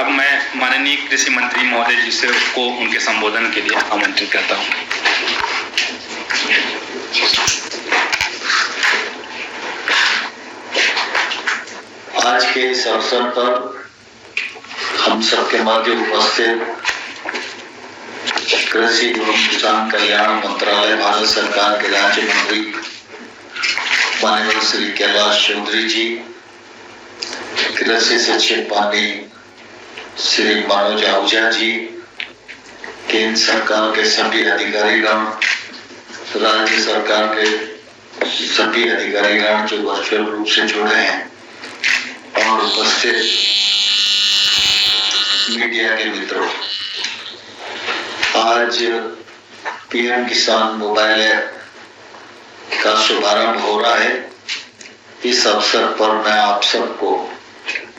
अब मैं माननीय कृषि मंत्री महोदय जी से को उनके संबोधन के लिए आमंत्रित करता हूँ। आज के इस अवसर पर हम सबके मध्य उपस्थित कृषि एवं किसान कल्याण मंत्रालय भारत सरकार के राज्य मंत्री माननीय श्री कैलाश चौधरी जी, कृषि सचिव माननीय श्री मनोज आहूजा जी, केंद्र सरकार के सभी अधिकारीगण, राज्य सरकार के सभी अधिकारीगण जो वर्चुअल रूप से जुड़े हैं और उपस्थित मीडिया के मित्रों, आज पीएम किसान मोबाइल ऐप का शुभारंभ हो रहा है। इस अवसर पर मैं आप सबको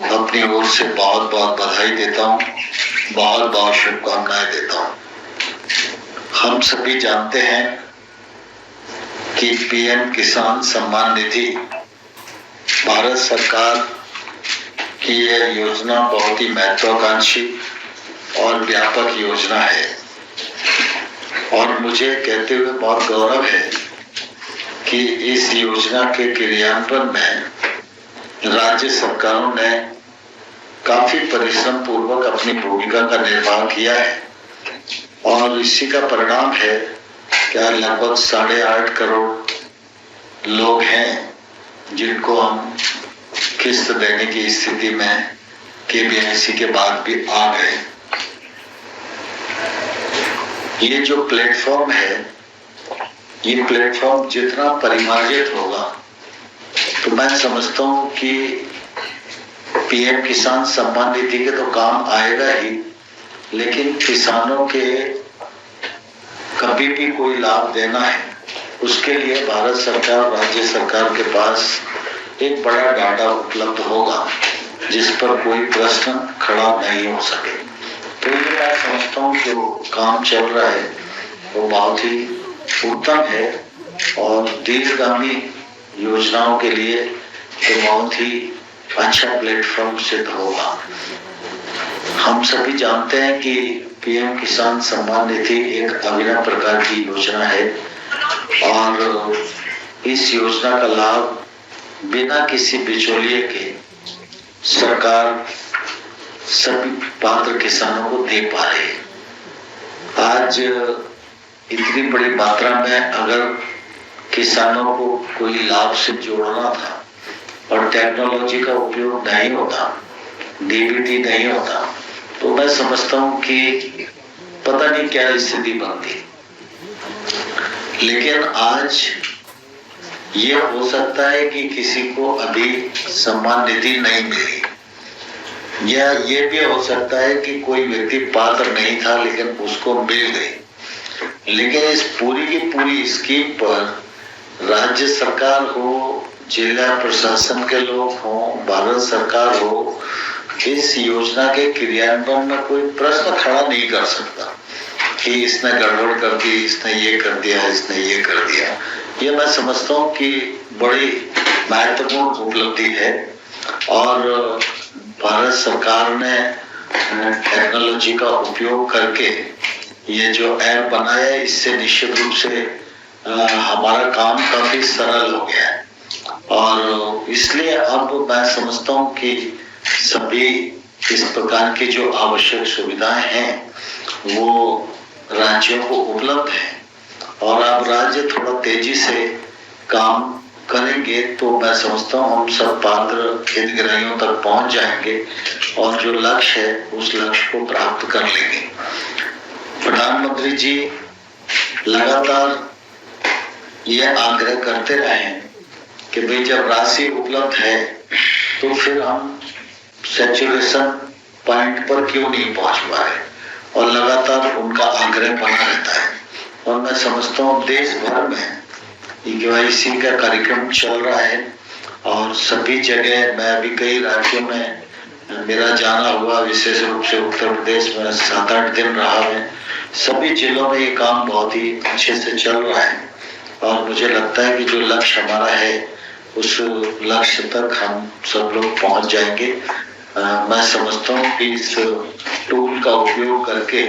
अपनी ओर से बहुत बहुत बधाई देता हूँ, बहुत बहुत शुभकामनाएं देता हूँ। हम सभी जानते हैं कि पीएम किसान सम्मान निधि भारत सरकार की यह योजना बहुत ही महत्वाकांक्षी और व्यापक योजना है और मुझे कहते हुए बहुत गौरव है कि इस योजना के क्रियान्वयन में राज्य सरकारों ने काफी परिश्रम पूर्वक अपनी भूमिका का निर्वाह किया है और इसी का परिणाम है क्या लगभग 8.5 करोड़ लोग हैं जिनको हम किस्त देने की स्थिति में केबीआईसी के बाद भी आ गए। ये जो प्लेटफॉर्म है, ये प्लेटफॉर्म जितना परिमार्जित होगा तो मैं समझता हूँ कि पीएम किसान सम्मान निधि के तो काम आएगा ही, लेकिन किसानों के कभी भी कोई लाभ देना है उसके लिए भारत सरकार, राज्य सरकार के पास एक बड़ा डाटा उपलब्ध होगा जिस पर कोई प्रश्न खड़ा नहीं हो सके। तो ये मैं समझता हूँ जो काम चल रहा है वो बहुत ही उत्तम है और दीर्घगामी योजनाओं के लिए तो बहुत ही अच्छा प्लेटफॉर्म सिद्ध होगा। हम सभी जानते हैं कि पीएम किसान सम्मान निधि एक अभिनव प्रकार की योजना है और इस योजना का लाभ बिना किसी बिचौलिए के सरकार सभी पात्र किसानों को दे पा रही है। आज इतनी बड़ी मात्रा में अगर किसानों को कोई लाभ से जोड़ना था और टेक्नोलॉजी का उपयोग नहीं होता, डीबीटी नहीं होता, तो मैं समझता हूँ कि पता नहीं क्या स्थिति बनती। लेकिन आज ये हो सकता है कि किसी को अभी सम्मान निधि नहीं मिली, या ये भी हो सकता है कि कोई व्यक्ति पात्र नहीं था लेकिन उसको मिल गई। लेकिन इस पूरी की पूरी स्कीम पर राज्य सरकार हो, जिला प्रशासन के लोग हो, भारत सरकार हो, इस योजना के क्रियान्वयन में कोई प्रश्न खड़ा नहीं कर सकता कि इसने गड़बड़ कर दी, इसने ये कर दिया, इसने ये कर दिया। ये मैं समझता हूँ कि बड़ी महत्वपूर्ण उपलब्धि है और भारत सरकार ने टेक्नोलॉजी का उपयोग करके ये जो ऐप बनाया है, इससे निश्चित रूप से हमारा काम काफी सरल हो गया है और इसलिए अब मैं समझता हूँ कि सभी इस प्रकार की जो आवश्यक सुविधाएं हैं वो राज्यों को उपलब्ध है और अब राज्य थोड़ा तेजी से काम करेंगे तो मैं समझता हूँ हम सब पात्र हितग्राहियों तक पहुंच जाएंगे और जो लक्ष्य है उस लक्ष्य को प्राप्त कर लेंगे। प्रधानमंत्री जी लगातार ये आग्रह करते रहे हैं कि भाई जब राशि उपलब्ध है तो फिर हम सैचुरेशन पॉइंट पर क्यों नहीं पहुंच पा रहे, और लगातार उनका आग्रह बना रहता है। और मैं समझता हूँ देश भर में केवाईसी का कार्यक्रम चल रहा है और सभी जगह, मैं अभी कई राज्यों में मेरा जाना हुआ, विशेष रूप से उत्तर प्रदेश में 7-8 दिन रहा है। सभी जिलों में ये काम बहुत ही अच्छे से चल रहा है और मुझे लगता है कि जो लक्ष्य हमारा है उस लक्ष्य तक हम सब लोग पहुंच जाएंगे मैं समझता हूँ कि इस टूल का उपयोग करके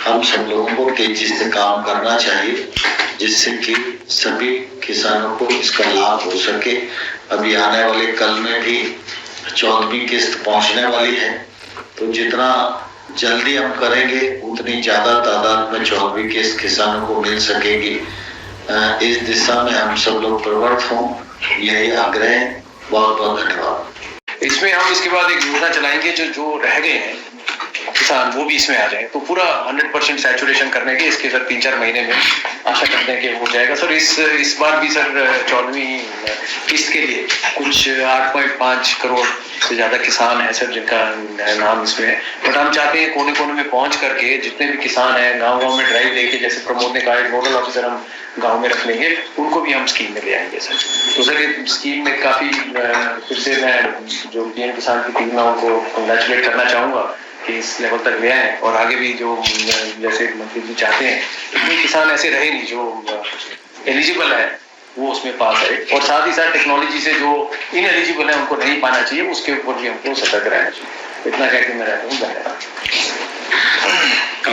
हम सब लोगों को तेजी से काम करना चाहिए, जिससे कि सभी किसानों को इसका लाभ हो सके। अभी आने वाले कल में भी 14वीं किस्त पहुंचने वाली है, तो जितना जल्दी हम करेंगे उतनी ज्यादा तादाद में 14वीं किस्त किसानों को मिल सकेगी। इस दिशा में हम सब लोग प्रवृत्त हों, यही आग्रह है। बहुत बहुत धन्यवाद। इसमें हम इसके बाद एक योजना चलाएंगे जो रह गए हैं किसान, वो भी इसमें आ जाए, तो पूरा 100% सैचुरेशन करने के इसके सर 3-4 महीने में आशा करते हैं कि हो जाएगा सर। इस बार भी सर 14वीं किस्त के लिए कुछ 8.5 करोड़ से ज्यादा किसान है सर जिनका नाम इसमें है। बट हम चाहते हैं कोने कोने में पहुंच करके जितने भी किसान हैं गांव में ड्राइव देके, जैसे प्रमोद ने कहा नोडल ऑफिसर हम गांव में रख लेंगे, उनको भी हम स्कीम में ले आएंगे सर। तो सर ये स्कीम में काफी फिर से मैं जो पीएम किसान की टीम है उनको कंग्रेचुलेट करना चाहूंगा कि इस लेवल तक गया है, और आगे भी जो जैसे मंत्री जी चाहते हैं इतने किसान ऐसे रहे नहीं जो एलिजिबल है वो उसमें पास है, और साथ ही साथ टेक्नोलॉजी से जो इनएलिजिबल है उनको नहीं पाना चाहिए, उसके ऊपर भी हमको सतर्क रहना चाहिए। इतना कह के मैं रहता हूँ। धन्यवाद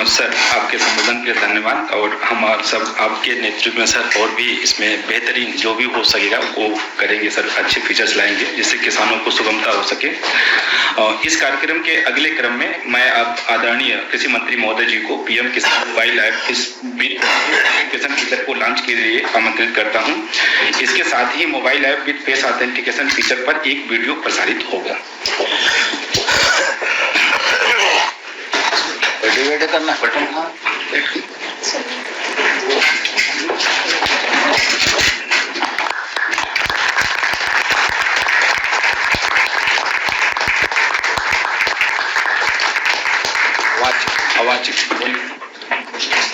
सर, आपके संबोधन के लिए धन्यवाद। और हम सब आपके नेतृत्व में सर और भी इसमें बेहतरीन जो भी हो सकेगा वो करेंगे सर, अच्छे फीचर्स लाएंगे जिससे किसानों को सुगमता हो सके। और इस कार्यक्रम के अगले क्रम में मैं अब आदरणीय कृषि मंत्री महोदय जी को पीएम किसान मोबाइल ऐप इस किसान फीचर को लॉन्च के लिए आमंत्रित करता हूँ। इसके साथ ही mobile app with face authentication feature पर एक वीडियो प्रसारित होगा। डिवाइड करना बटन था।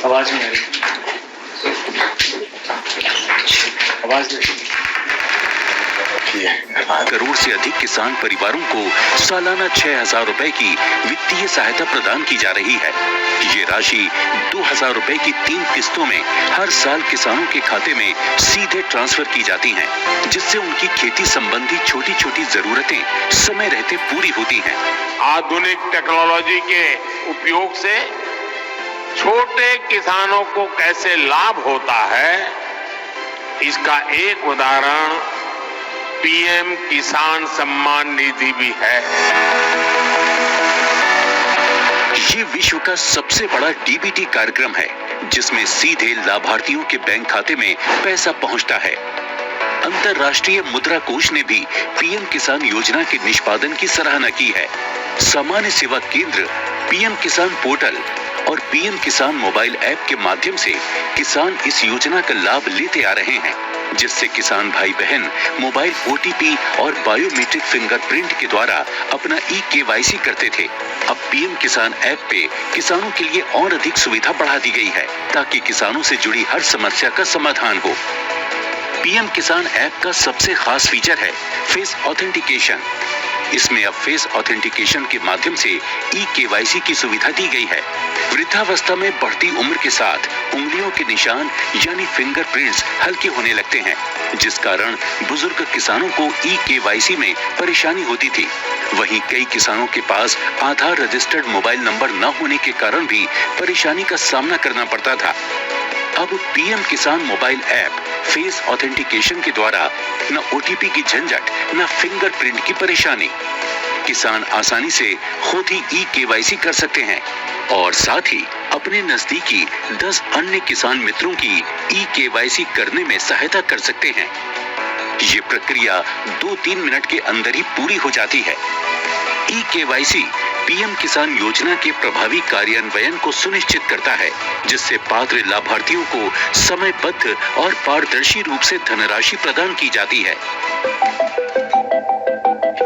आवाज में आवाज करोड़ से अधिक किसान परिवारों को सालाना 6,000 रुपए की वित्तीय सहायता प्रदान की जा रही है। ये राशि 2,000 रुपए की 3 किस्तों में हर साल किसानों के खाते में सीधे ट्रांसफर की जाती हैं, जिससे उनकी खेती संबंधी छोटी छोटी जरूरतें समय रहते पूरी होती हैं। आधुनिक टेक्नोलॉजी के उपयोग से छोटे किसानों को कैसे लाभ होता है, इसका एक उदाहरण पीएम किसान सम्मान निधि भी है। ये विश्व का सबसे बड़ा डीबीटी कार्यक्रम है, जिसमें सीधे लाभार्थियों के बैंक खाते में पैसा पहुंचता है। अंतर्राष्ट्रीय मुद्रा कोष ने भी पीएम किसान योजना के निष्पादन की सराहना की है। सामान्य सेवा केंद्र, पीएम किसान पोर्टल और पीएम किसान मोबाइल ऐप के माध्यम से किसान इस योजना का लाभ लेते आ रहे हैं, जिससे किसान भाई बहन मोबाइल ओटीपी और बायोमेट्रिक फिंगरप्रिंट के द्वारा अपना ई-केवाईसी करते थे। अब पीएम किसान ऐप पे किसानों के लिए और अधिक सुविधा बढ़ा दी गई है, ताकि किसानों से जुड़ी हर समस्या का समाधान हो। पीएम किसान ऐप का सबसे खास फीचर है फेस ऑथेंटिकेशन। इसमें अब फेस ऑथेंटिकेशन के माध्यम से ई-केवाईसी की सुविधा दी गई है। वृद्धावस्था में बढ़ती उम्र के साथ उंगलियों के निशान यानी फिंगरप्रिंट्स हल्के होने लगते हैं, जिस कारण बुजुर्ग किसानों को ई-केवाईसी में परेशानी होती थी। वहीं कई किसानों के पास आधार रजिस्टर्ड मोबाइल नंबर न होने के कारण भी परेशानी का सामना करना पड़ता था। अब पीएम किसान मोबाइल ऐप फेस ऑथेंटिकेशन के द्वारा न ओटीपी की झंझट, न फिंगरप्रिंट की परेशानी। किसान आसानी से खुद ही ई-केवाईसी कर सकते हैं और साथ ही अपने नजदीकी 10 अन्य किसान मित्रों की ई-केवाईसी करने में सहायता कर सकते हैं। ये प्रक्रिया 2-3 मिनट के अंदर ही पूरी हो जाती है। ई-केवाईसी पीएम किसान योजना के प्रभावी कार्यान्वयन को सुनिश्चित करता है, जिससे पात्र लाभार्थियों को समयबद्ध और पारदर्शी रूप से धनराशि प्रदान की जाती है।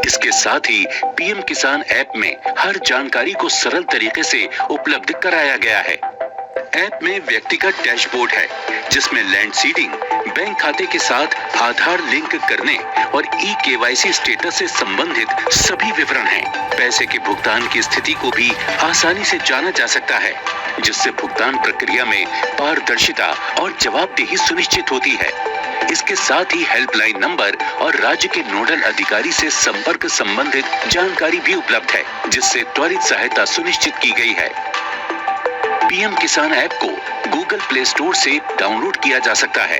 इसके साथ ही पीएम किसान ऐप में हर जानकारी को सरल तरीके से उपलब्ध कराया गया है। ऐप में व्यक्तिगत डैशबोर्ड है, जिसमें लैंड सीडिंग, बैंक खाते के साथ आधार लिंक करने और ई-केवाईसी स्टेटस से संबंधित सभी विवरण हैं। पैसे के भुगतान की स्थिति को भी आसानी से जाना जा सकता है, जिससे भुगतान प्रक्रिया में पारदर्शिता और जवाबदेही सुनिश्चित होती है। इसके साथ ही हेल्पलाइन नंबर और राज्य के नोडल अधिकारी से संपर्क संबंधित जानकारी भी उपलब्ध है, जिससे त्वरित सहायता सुनिश्चित की गई है। पीएम किसान ऐप को गूगल प्ले स्टोर से डाउनलोड किया जा सकता है।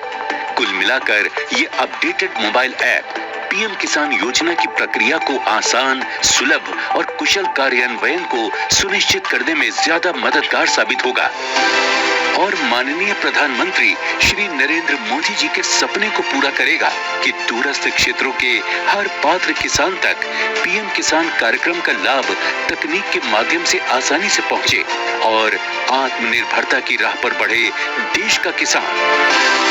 कुल मिलाकर ये अपडेटेड मोबाइल ऐप पीएम किसान योजना की प्रक्रिया को आसान, सुलभ और कुशल कार्यान्वयन को सुनिश्चित करने में ज्यादा मददगार साबित होगा और माननीय प्रधानमंत्री श्री नरेंद्र मोदी जी के सपने को पूरा करेगा कि दूरस्थ क्षेत्रों के हर पात्र किसान तक पीएम किसान कार्यक्रम का लाभ तकनीक के माध्यम से आसानी से पहुंचे और आत्मनिर्भरता की राह पर बढ़े देश का किसान।